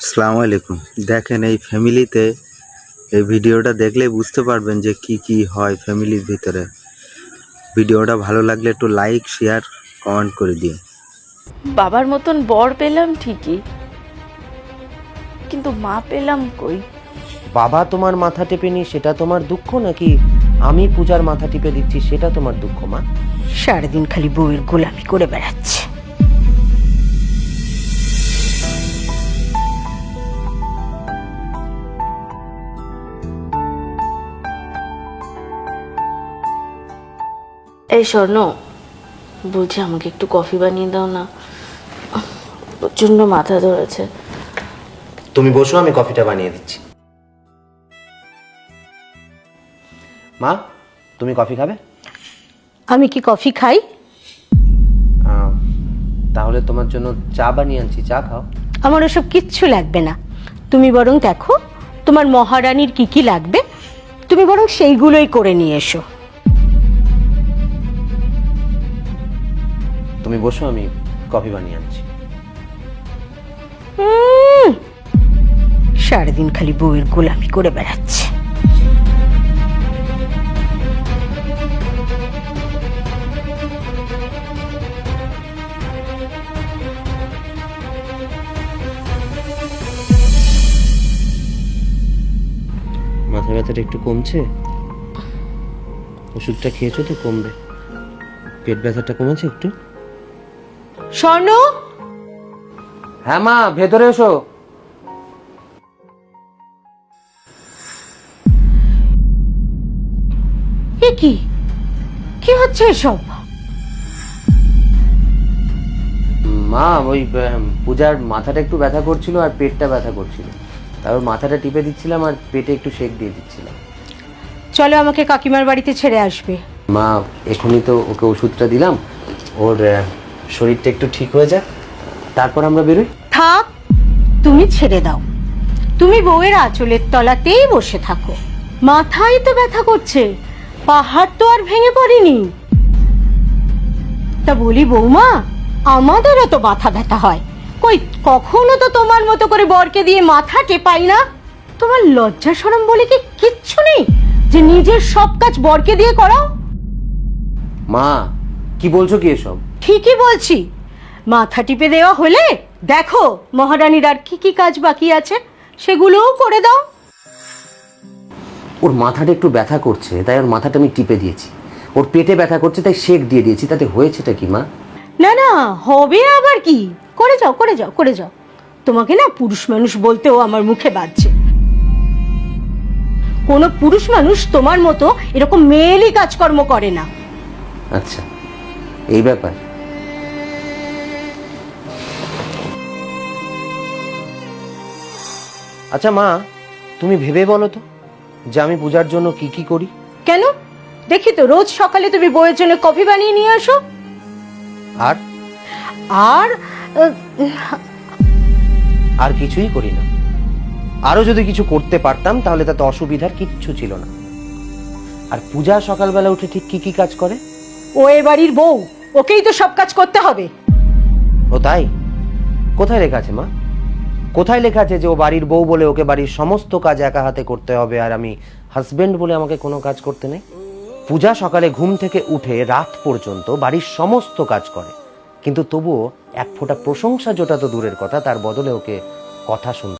আসসালামু আলাইকুম। দেখেন এই ফ্যামিলিতে এই ভিডিওটা দেখলেই বুঝতে পারবেন যে কি কি হয় ফ্যামিলির ভিতরে। ভিডিওটা ভালো লাগলে একটু লাইক শেয়ার কমেন্ট করে দিন। বাবার মতন বর পেলাম ঠিকই, কিন্তু মা পেলাম কই? বাবা তোমার মাথা টেপেনি সেটা তোমার দুঃখ, নাকি আমি পূজার মাথা টিপে দিচ্ছি সেটা তোমার দুঃখ? মা সারাদিন খালি বউয়ের গোলামি করে বেড়াচ্ছে। এই স্বর্ণ, বলছি আমাকে একটু কফি বানিয়ে দাও না, প্রচন্ড মাথা ধরেছে। তুমি বসো, আমি কফিটা বানিয়ে দিচ্ছি। মা, তুমি কফি খাবে? আমি কি কফি খাই? তাহলে তোমার জন্য চা বানিয়ে আনছি, চা খাও। আমার ওসব কিচ্ছু লাগবে না। তুমি বরং দেখো তোমার মহারানীর কি কি লাগবে, তুমি বরং সেইগুলোই করে নিয়ে এসো। তুমি বসো, আমি কফি বানিয়ে আনছি। সারাদিন খালি বউয়ের গোলামি করে বেড়াচ্ছে। মাথা ব্যথাটা একটু কমছে? ওষুধটা খেয়েছো তো কমবে। পেট ব্যথাটা কমেছে একটু? স্বর্ণ, হ্যাঁ মা, ভেতরে এসো। এ কি কি হচ্ছে এসব? মা, ওই পূজার মাথাটা একটু ব্যথা করছিল আর পেটটা ব্যথা করছিল, তারপর মাথাটা টিপে দিচ্ছিলাম আর পেটে একটু সেক দিয়ে দিচ্ছিলাম। চলো আমাকে কাকিমার বাড়িতে ছেড়ে আসবে। মা, এখনই তো ওকে ওষুধটা দিলাম, ওর শরীরটা একটু ঠিক হয়ে যাক, তারপর আমরা বেরোই। থাক, তুমি ছেড়ে দাও। তুমি বউয়ের আঁচলের তলাতেই বসে থাকো। মাথায় তো ব্যথা করছে, পাহাড় তো আর ভেঙে পড়েনি। তা বলি বৌমা, আমাদেরও তো মাথা ব্যথা হয়, কই কখনো তো তোমার মতো করে বরকে দিয়ে মাথা টেপাই না। তোমার লজ্জা শরম বলে কি কিচ্ছু নেই যে নিজের সব কাজ বরকে দিয়ে করাও? মা, কি বলছো কি এসব? ঠিকই বলছি। মাথা টিপে দেওয়া হলে দেখো মহারানীর আর কি কি কাজ বাকি আছে, সেগুলোও করে দাও। ওর মাথাটা একটু ব্যথা করছে তাই ওর মাথাটা আমি টিপে দিয়েছি, ওর পেটে ব্যথা করছে তাই সেক দিয়ে দিয়েছি, তাতে হয়েছেটা কি মা? না না, হবে আবার কি, করে যাও করে যাও করে যাও। তোমাকে না পুরুষ মানুষ বলতেও আমার মুখে বাজছে। কোনো পুরুষ মানুষ তোমার মতো এরকম মেয়েলি কাজকর্ম করে না। আচ্ছা, এই ব্যাপার। আচ্ছা মা, তুমি ভেবে বলো তো যে আমি পূজার জন্য কি কি করি? কেন, দেখি তো রোজ সকালে তুমি বউয়ের জন্য কফি বানিয়ে নিয়ে আসো। আর আর আর কিছুই করি না। আরো যদি কিছু করতে পারতাম তাহলে তাতে অসুবিধার কিচ্ছু ছিল না। আর পূজা সকালবেলা উঠে ঠিক কি কি কাজ করে? ও এ বাড়ির বউ, ওকেই তো সব কাজ করতে হবে। ও তাই? কোথায় লেখা আছে মা? কোথায় লেখা আছে যে ও বাড়ির বউ বলে ওকে বাড়ির সমস্ত কাজ একা হাতে করতে হবে আর আমি হাজবেন্ড বলে আমাকে কোনো কাজ করতে নেই? পূজা সকালে ঘুম থেকে উঠে রাত পর্যন্ত বাড়ির সমস্ত কাজ করে, কিন্তু তবুও এক ফোঁটা প্রশংসা জোটা তো দূরের কথা, তার বদলে ওকে কথা শুনতে